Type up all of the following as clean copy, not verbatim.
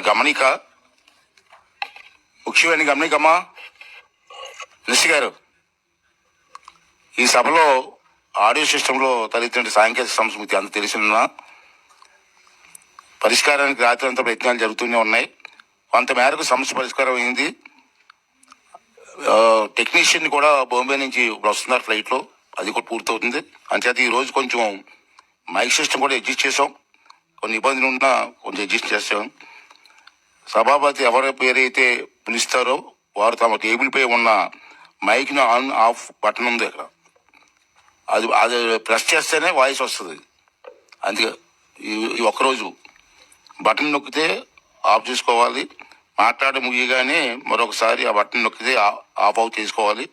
గమనిక, ముఖ్యమైన గమనికమ్మా నిశ్చి గారు. ఈ సభలో ఆడియో సిస్టంలో తలెత్తిన సాంకేతిక సమస్య మీకు అంత తెలిసిన పరిష్కారానికి రాత్రి అంతా ప్రయత్నాలు జరుగుతూనే ఉన్నాయి. కొంత మేరకు సమస్య పరిష్కారం అయింది. టెక్నీషియన్ కూడా బాంబే నుంచి వస్తున్నారు ఫ్లైట్లో, అది కూడా పూర్తవుతుంది. అంచేత ఈ రోజు కొంచెం మైక్ సిస్టమ్ కూడా అడ్జస్ట్ చేసాం. కొన్ని ఇబ్బందులు ఉన్నా కొంచెం అడ్జస్ట్ చేసాం. సభాపతి ఎవరి పేరైతే పిలుస్తారో వారు తమ టేబుల్ పై ఉన్న మైక్ ను ఆన్ ఆఫ్ బటన్ ఉంది అక్కడ, అది ప్రెస్ చేస్తేనే వాయిస్ వస్తుంది. అందుకే ఈ ఒక్కరోజు బటన్ నొక్కితే ఆఫ్ చేసుకోవాలి. మాట్లాడి ముగియగానే మరొకసారి ఆ బటన్ నొక్కితే ఆఫ్ చేసుకోవాలి.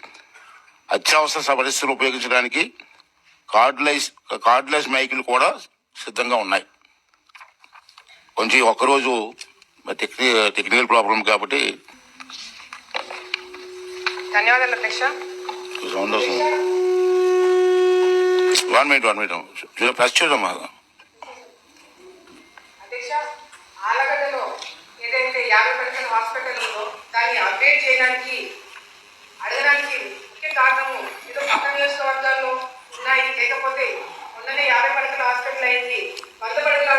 అత్యవసర పరిస్థితులు ఉపయోగించడానికి కార్డ్లెస్ మైకులు కూడా సిద్ధంగా ఉన్నాయి. కొంచెం ఒక్కరోజు టెక్నికల్ ప్రాబ్లం కాబట్టి. ధన్యవాదాలు అధ్యక్ష. సౌండ్ వస్తుంది. 1 minute ప్రెస్ చూడమ్మా. అధ్యక్ష, ఆలగడ్డలో ఏదైతే 50 పడకల హాస్పిటల్ ఉందో దాన్ని అప్డేట్ చేయడానికి అడగడానికి ముఖ్య కారణము ఏదో పక్క నియోజకవర్గాల్లో ఉన్నాయి, లేకపోతే మొన్ననే 50 పడకల హాస్పిటల్ అయింది, 100 పడకల